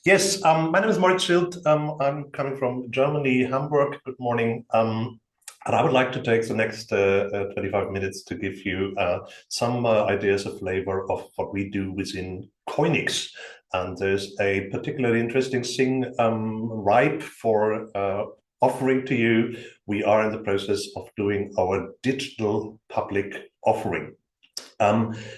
Yes, my name is Moritz Schildt. I'm coming from Germany, Hamburg. Good morning. And I would like to take the next 25 minutes to give you some ideas, a flavor of what we do within coinIX. And there's a particularly interesting thing ripe for offering to you. We are in the process of doing our digital public offering.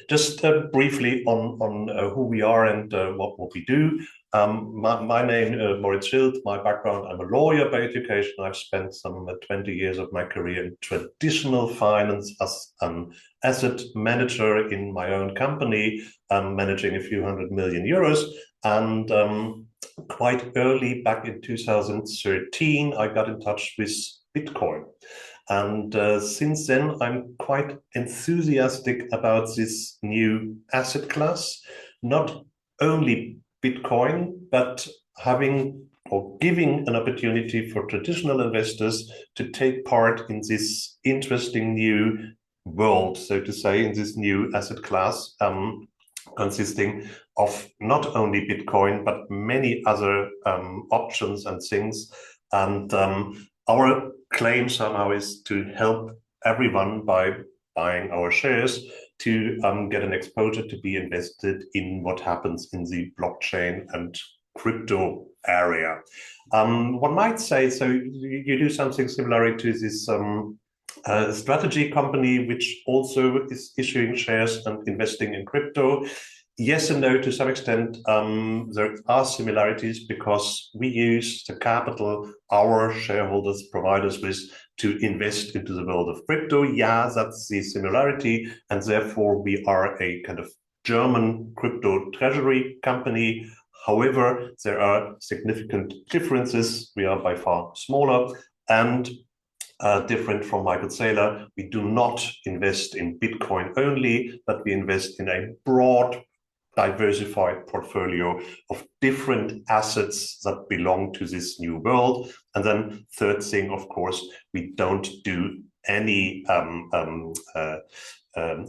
Just briefly on who we are and what we do. My name is Moritz Schildt. My background, I'm a lawyer by education. I've spent some 20 years of my career in traditional finance as an asset manager in my own company, managing a few €100 million. And quite early back in 2013, I got in touch with Bitcoin. And since then, I'm quite enthusiastic about this new asset class, not only Bitcoin, but having or giving an opportunity for traditional investors to take part in this interesting new world, so to say, in this new asset class, consisting of not only Bitcoin, but many other options and things. And our claim somehow is to help everyone by buying our shares to get an exposure to be invested in what happens in the blockchain and crypto area. One might say, so you do something similar to this strategy company, which also is issuing shares and investing in crypto. Yes and no, to some extent. There are similarities because we use the capital our shareholders provide us with to invest into the world of crypto. Yeah, that's the similarity. And therefore, we are a kind of German crypto treasury company. However, there are significant differences. We are by far smaller and different from Michael Saylor. We do not invest in Bitcoin only, but we invest in a broad diversified portfolio of different assets that belong to this new world. And then third thing, of course, we don't do any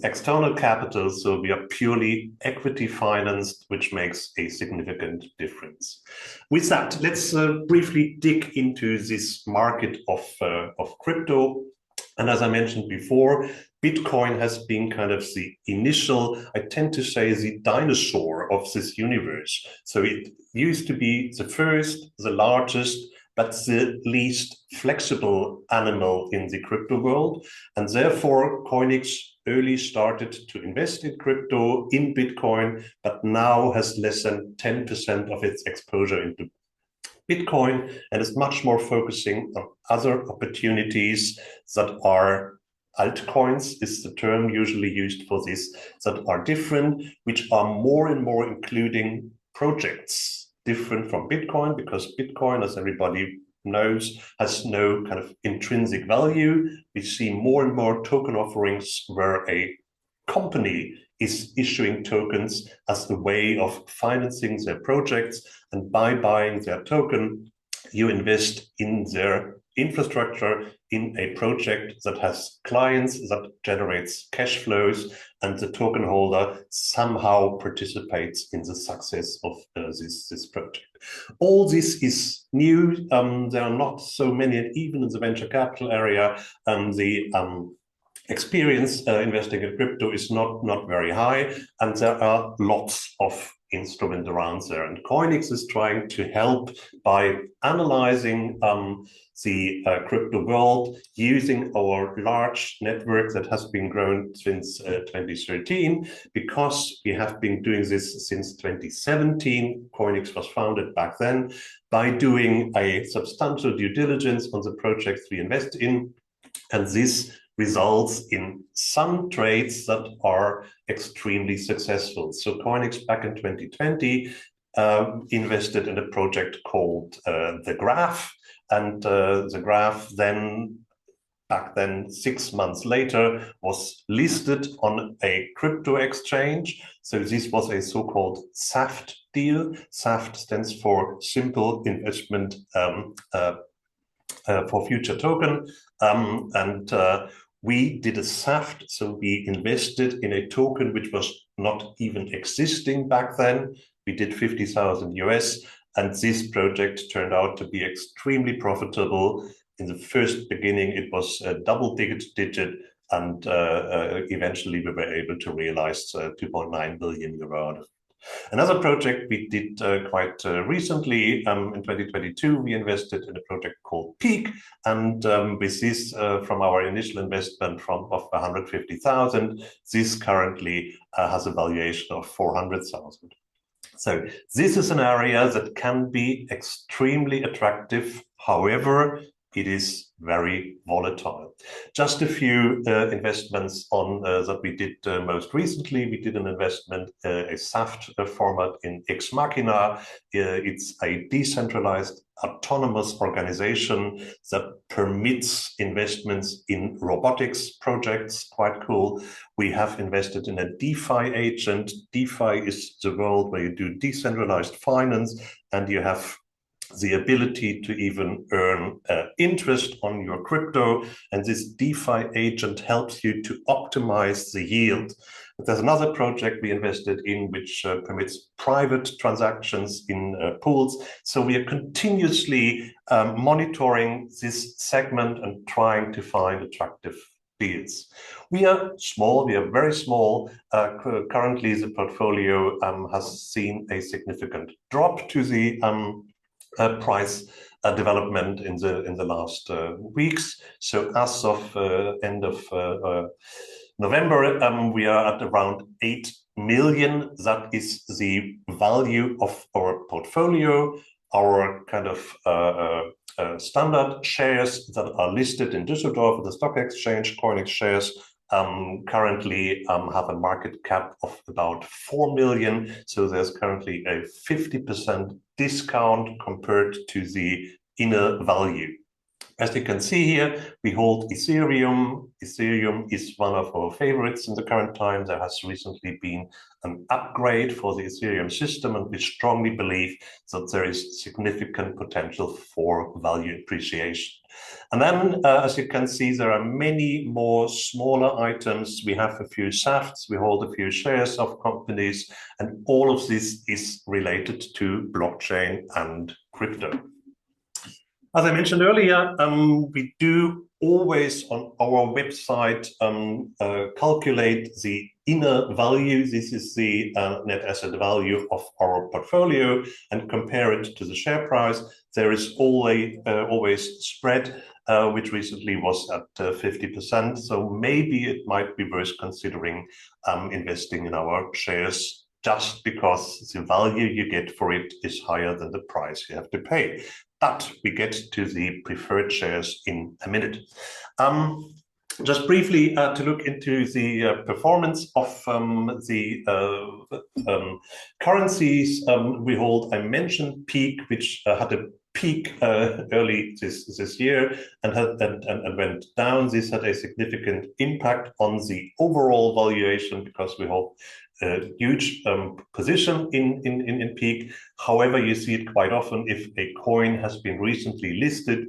external capital. So we are purely equity financed, which makes a significant difference. With that, let's briefly dig into this market of crypto. And as I mentioned before, Bitcoin has been kind of the initial, I tend to say, the dinosaur of this universe. So it used to be the first, the largest, but the least flexible animal in the crypto world. And therefore, coinIX early started to invest in crypto, in Bitcoin, but now has less than 10% of its exposure into Bitcoin and is much more focusing on other opportunities that are altcoins, is the term usually used for this, that are different, which are more and more including projects different from Bitcoin, because Bitcoin, as everybody knows, has no kind of intrinsic value. We see more and more token offerings where a company is issuing tokens as a way of financing their projects. And by buying their token, you invest in their infrastructure, in a project that has clients, that generates cash flows, and the token holder somehow participates in the success of this project. All this is new. There are not so many, even in the venture capital area, the experience investing in crypto is not very high, and there are lots of instruments around there. And coinIX is trying to help by analyzing the crypto world using our large network that has been grown since 2013, because we have been doing this since 2017. coinIX was founded back then by doing a substantial due diligence on the projects we invest in. And this results in some trades that are extremely successful. So coinIX back in 2020 invested in a project called The Graph. And The Graph then, back then, 6 months later, was listed on a crypto exchange. So this was a so-called SAFT deal. SAFT stands for Simple Investment for Future Token. We did a SAFT, so we invested in a token which was not even existing back then. We did 50,000 US, And this project turned out to be extremely profitable. In the first beginning, it was a double-digit, and eventually we were able to realize 2.9 billion euro out of it. Another project we did quite recently, in 2022, we invested in a project called Peak, and with this, from our initial investment of 150,000, this currently has a valuation of 400,000. So this is an area that can be extremely attractive. However, it is very volatile. Just a few investments on that we did most recently. We did an investment, a SAFT format in Ex Machina. It's a decentralized autonomous organization that permits investments in robotics projects. Quite cool. We have invested in a DeFi agent. DeFi is the world where you do decentralized finance, and you have the ability to even earn interest on your crypto. And this DeFi agent helps you to optimize the yield. But there's another project we invested in which permits private transactions in pools. So we are continuously monitoring this segment and trying to find attractive deals. We are small, we are very small. Currently, the portfolio has seen a significant drop to the price development in the last weeks. So as of end of November, we are at around 8 million. That is the value of our portfolio. Our kind of standard shares that are listed in Düsseldorf, the stock exchange, coinIX shares, currently have a market cap of about 4 million. So there's currently a 50% discount compared to the inner value. As you can see here, we hold Ethereum. Ethereum is one of our favorites in the current time. There has recently been an upgrade for the Ethereum system, and we strongly believe that there is significant potential for value appreciation. And then, as you can see, there are many more smaller items. We have a few SAFTs, we hold a few shares of companies, and all of this is related to blockchain and crypto. As I mentioned earlier, we do always on our website calculate the inner value. This is the net asset value of our portfolio, and compare it to the share price. There is always spread, which recently was at 50%. So maybe it might be worth considering investing in our shares, just because the value you get for it is higher than the price you have to pay. But we get to the preferred shares in a minute. Just briefly to look into the performance of the currencies we hold. I mentioned Peak, which had a peak early this year and went down. This had a significant impact on the overall valuation because we hold a huge position in Peak. However, you see it quite often. If a coin has been recently listed,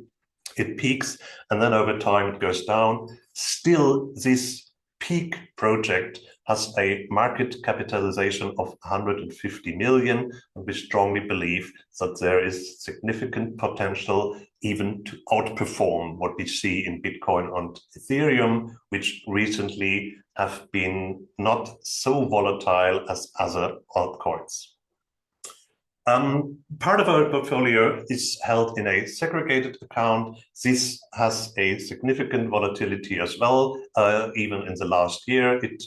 it peaks, and then over time it goes down. Still, this Peak project has a market capitalization of 150 million, and we strongly believe that there is significant potential even to outperform what we see in Bitcoin and Ethereum, which recently have been not so volatile as other altcoins. Part of our portfolio is held in a segregated account. This has a significant volatility as well. Even in the last year, it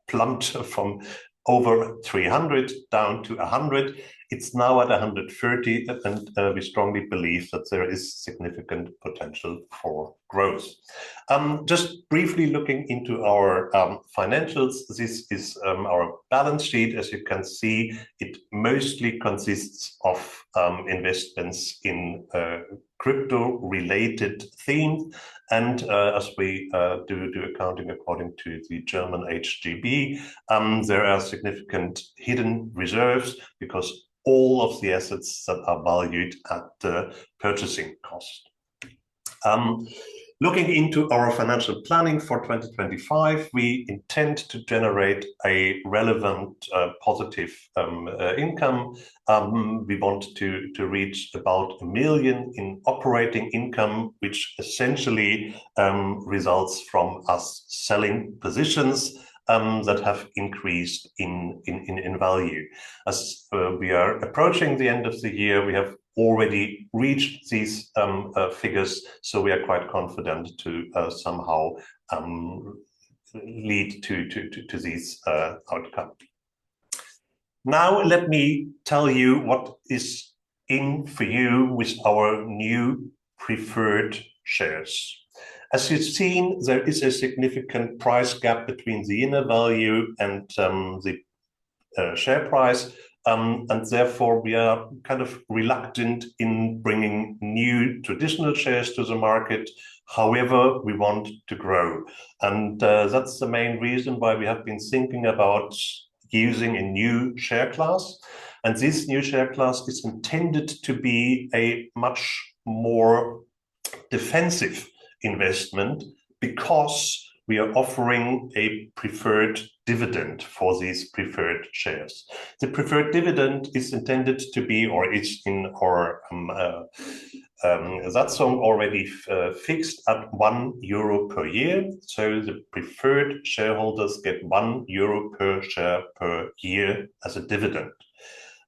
plumped from over 300 down to 100. It's now at 130, and we strongly believe that there is significant potential for growth. Just briefly looking into our financials, this is our balance sheet. As you can see, it mostly consists of investments in crypto-related themes. And as we do accounting according to the German HGB, there are significant hidden reserves because all of the assets that are valued at the purchasing cost. Looking into our financial planning for 2025, we intend to generate a relevant positive income. We want to reach about 1 million in operating income, which essentially results from us selling positions that have increased in value. As we are approaching the end of the year, we have already reached these figures, so we are quite confident to somehow lead to these outcome. Now let me tell you what is in for you with our new preferred shares. As you've seen, there is a significant price gap between the inner value and the share price. And therefore, we are kind of reluctant in bringing new traditional shares to the market. However, we want to grow. And that's the main reason why we have been thinking about using a new share class. And this new share class is intended to be a much more defensive investment because we are offering a preferred dividend for these preferred shares. The preferred dividend is intended to be, or is in our Satzung already fixed at €1 per year. So the preferred shareholders get €1 per share per year as a dividend.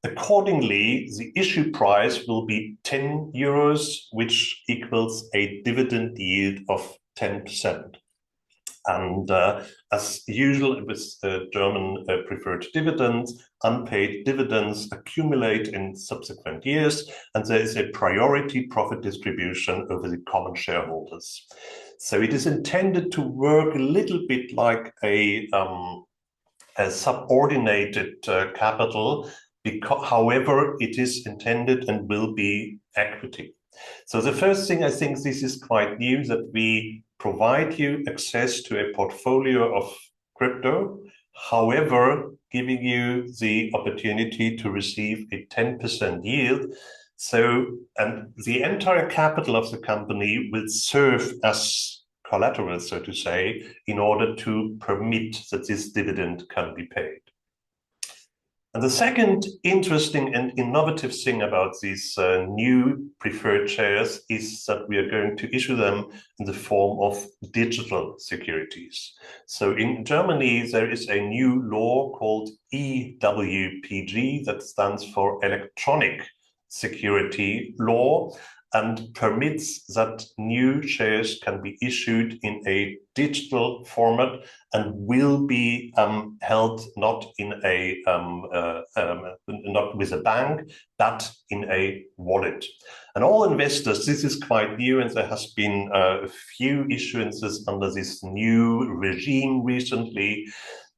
Accordingly, the issue price will be €10, which equals a dividend yield of 10%. And as usual with German preferred dividends, unpaid dividends accumulate in subsequent years, and there is a priority profit distribution over the common shareholders. So it is intended to work a little bit like a subordinated capital, however, it is intended and will be equity. So the first thing, I think this is quite new, that we provide you access to a portfolio of crypto, however, giving you the opportunity to receive a 10% yield. So, and the entire capital of the company will serve as collateral, so to say, in order to permit that this dividend can be paid. And the second interesting and innovative thing about these new preferred shares is that we are going to issue them in the form of digital securities. So in Germany, there is a new law called EWPG that stands for Electronic Security Law, and permits that new shares can be issued in a digital format and will be held not in a not with a bank, but in a wallet. And all investors, this is quite new, and there has been a few issuances under this new regime recently.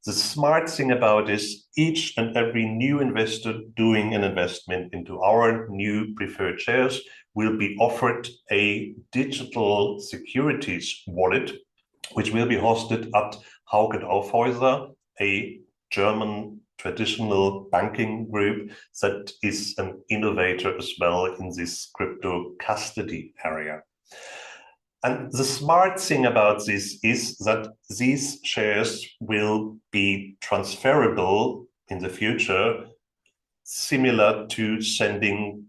The smart thing about is each and every new investor doing an investment into our new preferred shares will be offered a digital securities wallet, which will be hosted at Hauck & Aufhäuser, a German traditional banking group that is an innovator as well in this crypto custody area. And the smart thing about this is that these shares will be transferable in the future, similar to sending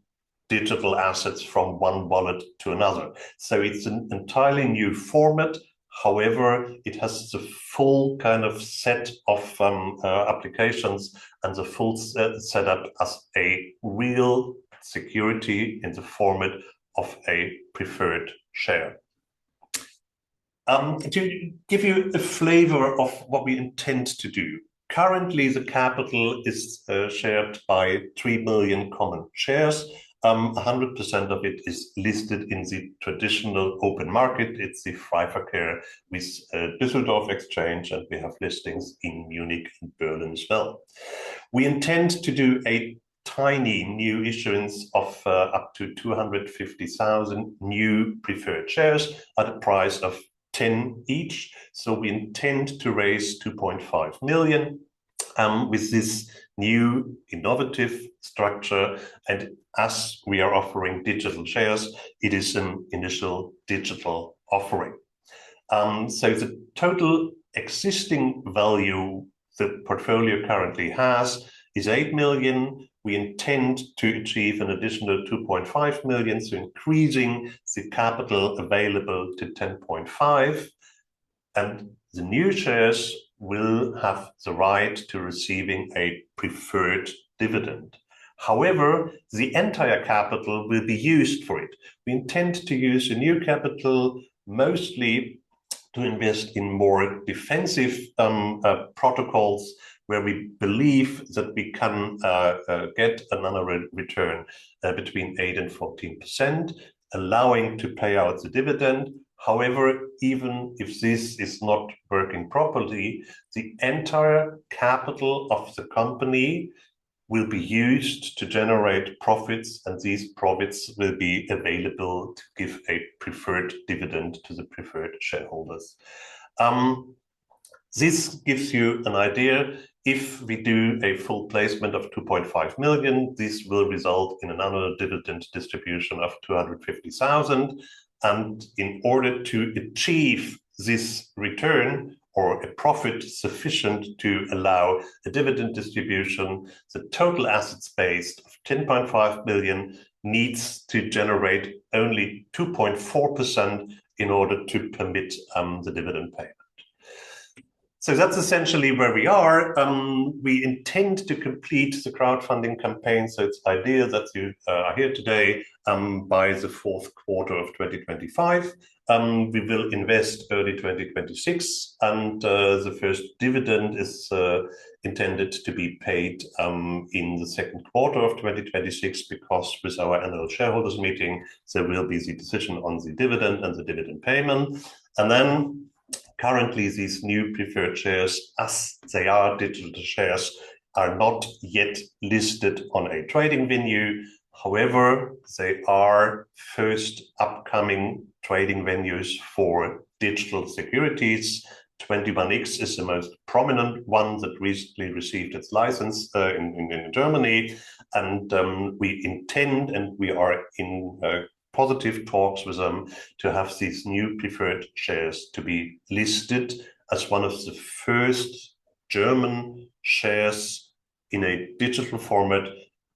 digital assets from one wallet to another. So it's an entirely new format. However, it has the full kind of set of applications and the full setup as a real security in the format of a preferred share. To give you a flavor of what we intend to do, currently the capital is shared by 3 million common shares. 100% of it is listed in the traditional open market. It's the Freiverkehr with Düsseldorf exchange, and we have listings in Munich and Berlin as well. We intend to do a tiny new issuance of up to 250,000 new preferred shares at a price of 10 each. So we intend to raise 2.5 million with this new innovative structure. And as we are offering digital shares, it is an initial digital offering. So the total existing value the portfolio currently has is 8 million. We intend to achieve an additional 2.5 million, so increasing the capital available to 10.5. And the new shares will have the right to receiving a preferred dividend. However, the entire capital will be used for it. We intend to use the new capital mostly to invest in more defensive protocols where we believe that we can get another return between 8 and 14%, allowing to pay out the dividend. However, even if this is not working properly, the entire capital of the company will be used to generate profits, and these profits will be available to give a preferred dividend to the preferred shareholders. This gives you an idea. If we do a full placement of 2.5 million, this will result in another dividend distribution of 250,000. And in order to achieve this return, or a profit sufficient to allow a dividend distribution, the total assets base of 10.5 billion needs to generate only 2.4% in order to permit the dividend payment. So that's essentially where we are. We intend to complete the crowdfunding campaign, so it's ideal that you are here today by the fourth quarter of 2025. We will invest early 2026, and the first dividend is intended to be paid in the second quarter of 2026, because with our annual shareholders meeting, there will be the decision on the dividend and the dividend payment. And then currently, these new preferred shares, as they are digital shares, are not yet listed on a trading venue. However, they are first upcoming trading venues for digital securities. 21X is the most prominent one that recently received its license in Germany. And we intend, and we are in positive talks with them, to have these new preferred shares to be listed as one of the first German shares in a digital format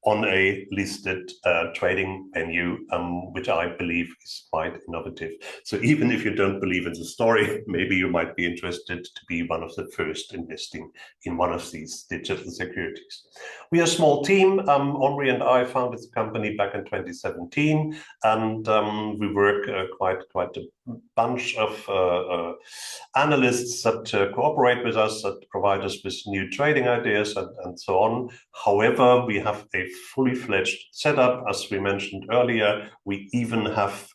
on a listed trading venue, which I believe is quite innovative. So even if you don't believe in the story, maybe you might be interested to be one of the first investing in one of these digital securities. We are a small team. Henri and I founded the company back in 2017, and we work quite a bunch of analysts that cooperate with us, that provide us with new trading ideas and so on. However, we have a fully fledged setup. As we mentioned earlier, we even have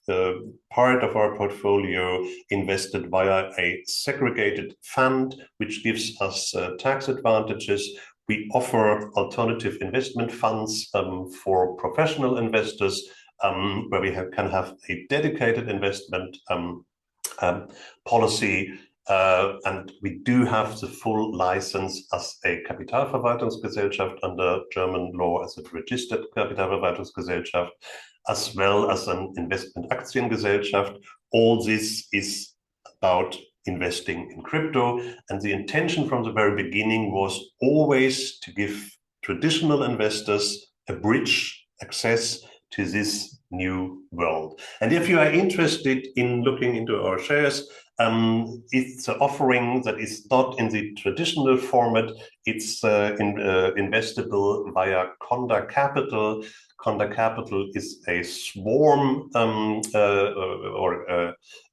part of our portfolio invested via a segregated fund, which gives us tax advantages. We offer alternative investment funds for professional investors, where we can have a dedicated investment policy. And we do have the full license as a Kapitalverwaltungsgesellschaft under German law, as a registered Kapitalverwaltungsgesellschaft, as well as an Investment Aktiengesellschaft. All this is about investing in crypto. And the intention from the very beginning was always to give traditional investors a bridge access to this new world. And if you are interested in looking into our shares, it's an offering that is not in the traditional format. It's investable via Conda Capital. Conda Capital is a swarm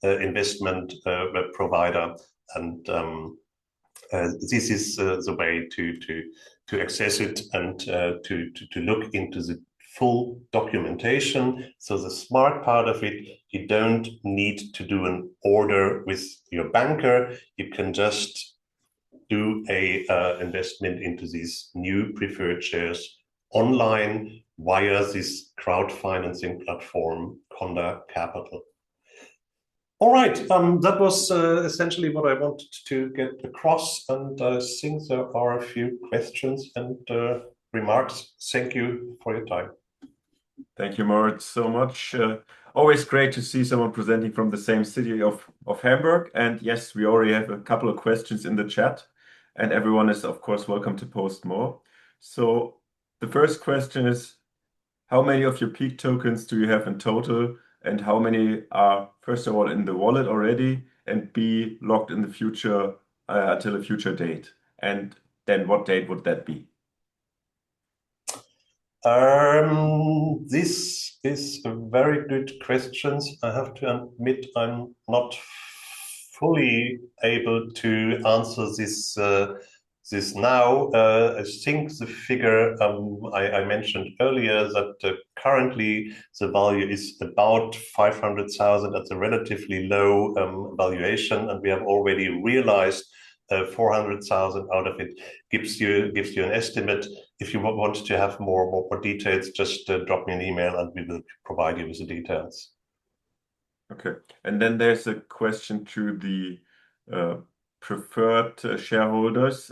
investment provider, and this is the way to access it and to look into the full documentation. So the smart part of it, you don't need to do an order with your banker. You can just do a investment into these new preferred shares online via this crowdfinancing platform, Conda Capital. All right, that was essentially what I wanted to get across, and I think there are a few questions and remarks. Thank you for your time. Thank you, Moritz, so much. Always great to see someone presenting from the same city of Hamburg. And yes, we already have a couple of questions in the chat, and everyone is, of course, welcome to post more. So the first question is, how many of your peak tokens do you have in total? And how many are, first of all, in the wallet already, and B, locked in the future until a future date? And then what date would that be? This is a very good question. I have to admit I'm not fully able to answer this now. I think the figure I mentioned earlier that currently the value is about 500,000 at a relatively low valuation, and we have already realized 400,000 out of it. Gives you an estimate. If you want to have more details, just drop me an email and we will provide you with the details. Okay. And then there's a question to the preferred shareholders.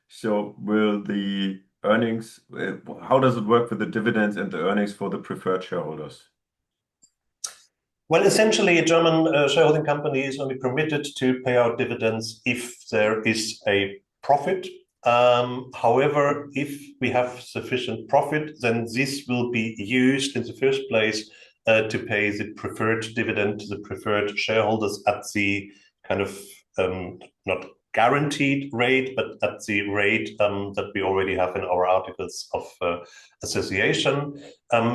So will the earnings, how does it work with the dividends and the earnings for the preferred shareholders? Well, essentially, a German shareholding company is only permitted to pay out dividends if there is a profit. However, if we have sufficient profit, then this will be used in the first place to pay the preferred dividend to the preferred shareholders at the kind of not guaranteed rate, but at the rate that we already have in our articles of association.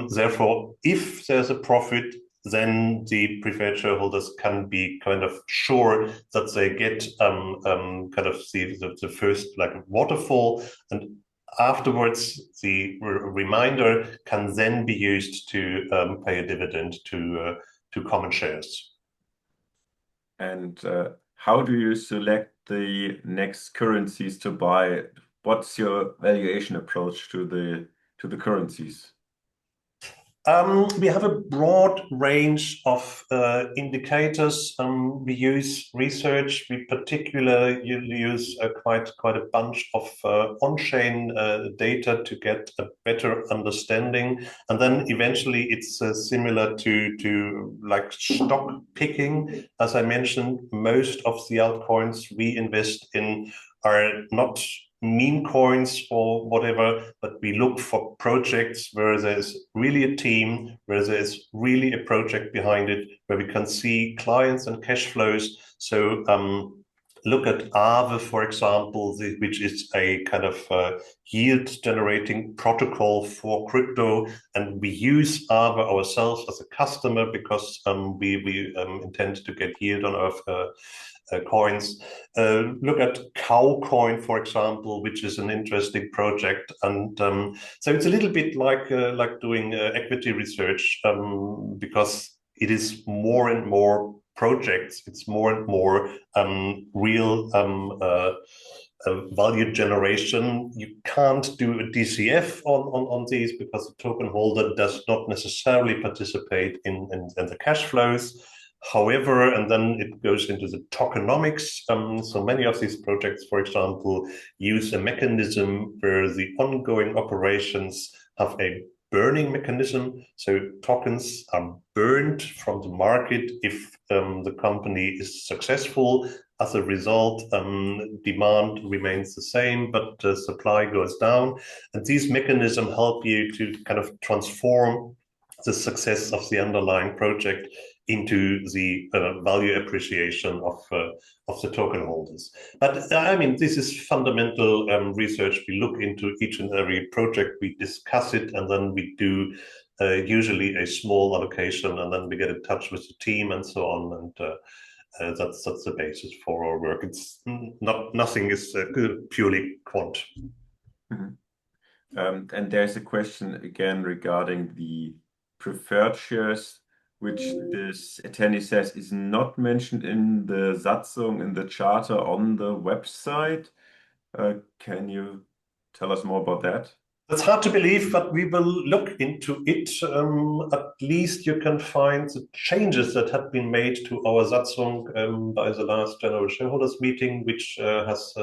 Therefore, if there's a profit, then the preferred shareholders can be kind of sure that they get kind of the first like waterfall, and afterwards the reminder can then be used to pay a dividend to common shares. And how do you select the next currencies to buy? What's your valuation approach to the currencies? We have a broad range of indicators. We use research. We particularly use quite a bunch of on-chain data to get a better understanding. And then eventually it's similar to like stock picking. As I mentioned, most of the altcoins we invest in are not meme coins or whatever, but we look for projects where there's really a team, where there's really a project behind it, where we can see clients and cash flows. So look at Aave, for example, which is a kind of yield generating protocol for crypto. And we use Aave ourselves as a customer because we intend to get yield on our coins. Look at KGaA coin, for example, which is an interesting project. And so it's a little bit like doing equity research because it is more and more projects. It's more and more real value generation. You can't do a DCF on these because the token holder does not necessarily participate in the cash flows. However, and then it goes into the tokenomics. So many of these projects, for example, use a mechanism where the ongoing operations have a burning mechanism. So tokens are burned from the market if the company is successful. As a result, demand remains the same, but supply goes down. And these mechanisms help you to kind of transform the success of the underlying project into the value appreciation of the token holders. But I mean, this is fundamental research. We look into each and every project, we discuss it, and then we do usually a small allocation, and then we get in touch with the team and so on. And that's the basis for our work. It's nothing is purely quant. Mm-hmm. And there's a question again regarding the preferred shares, which this attendee says is not mentioned in the Satzung, in the charter on the website. Can you tell us more about that? It's hard to believe, but we will look into it. At least you can find the changes that have been made to our Satzung by the last general shareholders meeting, which has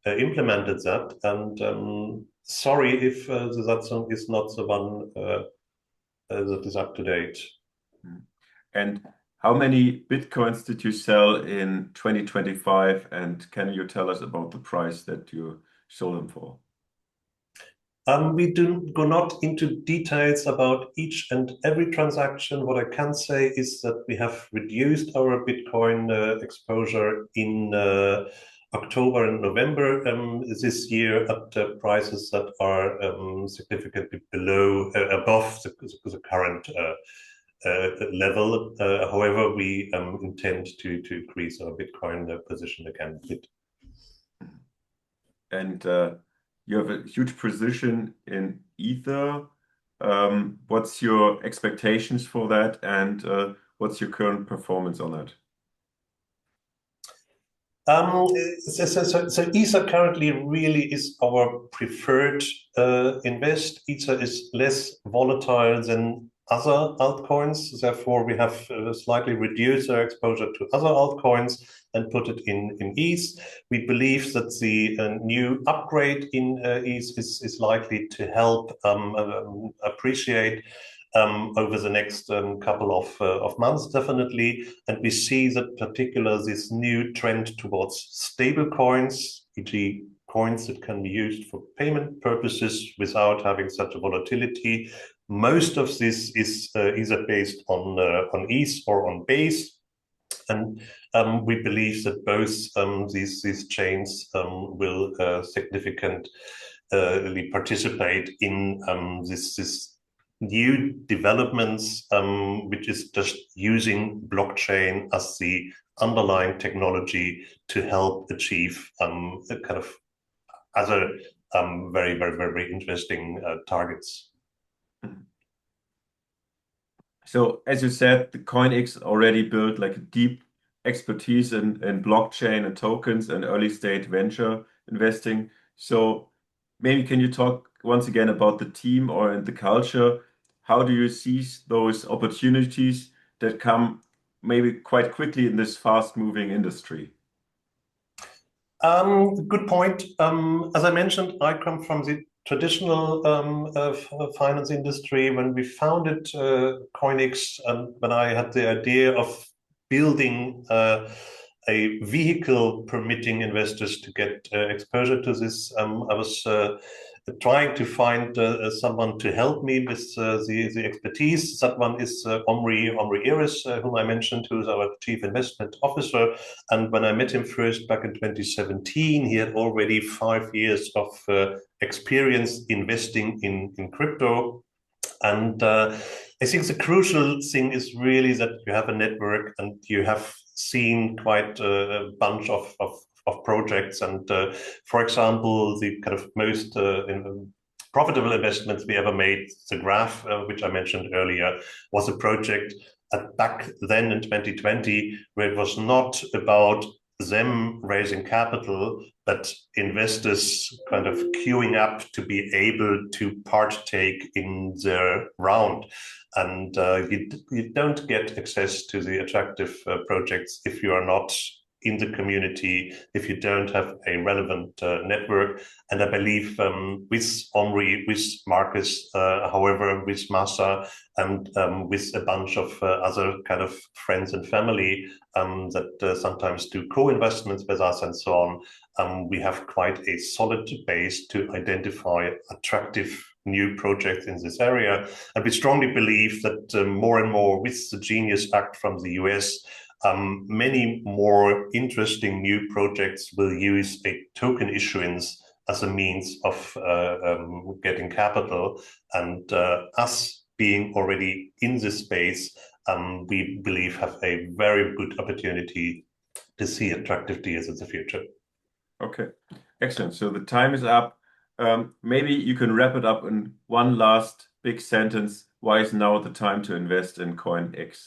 implemented that. And sorry if the Satzung is not the one that is up to date. And how many Bitcoins did you sell in 2025? And can you tell us about the price that you sold them for? We do go not into details about each and every transaction. What I can say is that we have reduced our Bitcoin exposure in October and November this year at prices that are significantly above the current level. However, we intend to increase our Bitcoin position again a bit. And you have a huge position in Ether. What's your expectations for that, and what's your current performance on that? So Ether currently really is our preferred invest. Ether is less volatile than other altcoins. Therefore, we have slightly reduced our exposure to other altcoins and put it in ETH. We believe that the new upgrade in ETH is likely to help appreciate over the next couple of months, definitely. And we see that particular this new trend towards stable coins, e.g. coins that can be used for payment purposes without having such a volatility. Most of this is either based on ETH or on Base. And we believe that both these chains will significantly participate in this new developments, which is just using blockchain as the underlying technology to help achieve the kind of other very interesting targets. So, as you said, the coinIX already built like a deep expertise in blockchain and tokens and early stage venture investing. So, maybe can you talk once again about the team or the culture? How do you seize those opportunities that come maybe quite quickly in this fast-moving industry? Good point. As I mentioned, I come from the traditional finance industry. When we founded coinIX, and when I had the idea of building a vehicle permitting investors to get exposure to this, I was trying to find someone to help me with the expertise. That one is Omri Iris, whom I mentioned, who is our Chief Investment Officer. And when I met him first back in 2017, he had already 5 years of experience investing in crypto. And I think the crucial thing is really that you have a network and you have seen quite a bunch of projects. And for example, the kind of most profitable investments we ever made, the Graph, which I mentioned earlier, was a project back then in 2020 where it was not about them raising capital, but investors kind of queuing up to be able to partake in their round. And you don't get access to the attractive projects if you are not in the community, if you don't have a relevant network. And I believe with Omri, with Marcus, however, with Masa, and with a bunch of other kind of friends and family that sometimes do co-investments with us and so on, we have quite a solid base to identify attractive new projects in this area. And we strongly believe that more and more with the Genius Act from the US, many more interesting new projects will use a token issuance as a means of getting capital. And us being already in this space, we believe have a very good opportunity to see attractive deals in the future. Okay, excellent. So the time is up. Maybe you can wrap it up in one last big sentence. Why is now the time to invest in coinIX?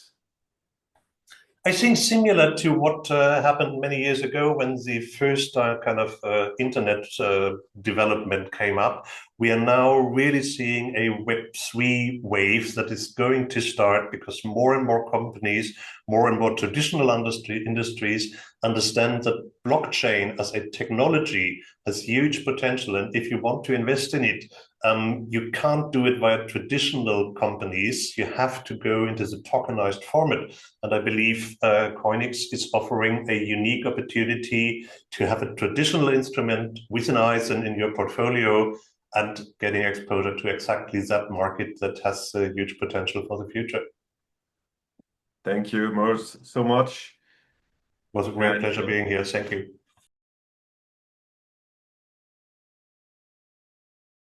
I think similar to what happened many years ago when the first kind of internet development came up, we are now really seeing a Web3 wave that is going to start because more and more companies, more and more traditional industries understand that blockchain as a technology has huge potential. And if you want to invest in it, You can't do it via traditional companies. You have to go into the tokenized format. And I believe coinIX is offering a unique opportunity to have a traditional instrument with an ISIN in your portfolio and getting exposure to exactly that market that has a huge potential for the future. Thank you, Moritz, so much. It was a great pleasure being here. Thank you.